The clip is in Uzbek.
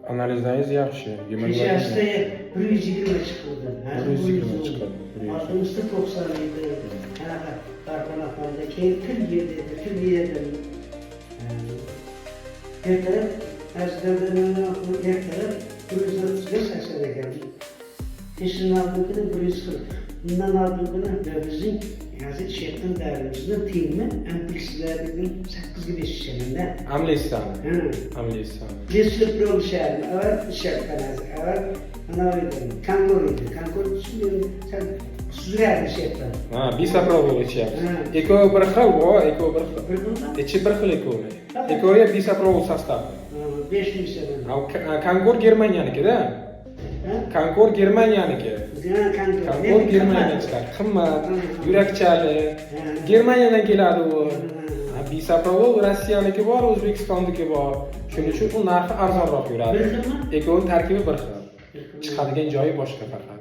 Analizingiz yaxshi. Kechasida 120 chiqdi. 120 chiqadi. Ortimizda 90 edi. Qanaqa farqlanmada keyin 40 yerda. Ertalab ertalab 135 ekan. Keşin aldığını 140. Bundan aldığını bizim yazı işletmen değerlimizde teyimi endekslerinin 8 gibi şişeminde. Amlistan. Hı. Amlistan. Destek yol şehri, evet işletmenaz, evet anaviden, kankoruydu. Kankor şimdi sen sürer işletmen. Ha, bisaprolol ichyapsiz. Ekovi bir xil, ekovi bir xil. Bir bundan? İçi bir xil ekovi. Ekoviga bisaprolol sostavi. 5000 sene. Kankor Germaniyaniki-da. Kankor Germaniyaniki. Kankor Germaniyadan chiqadi. Qimmat, yurakchali. Germaniyadan keladi u. Bisaprolol Rossiyaniki bor, O'zbekistonniki bor. Shuning uchun u narxi arzonroq yuradi. Ekov tarkibi bir xil. Chiqadigan joyi boshqa faqat.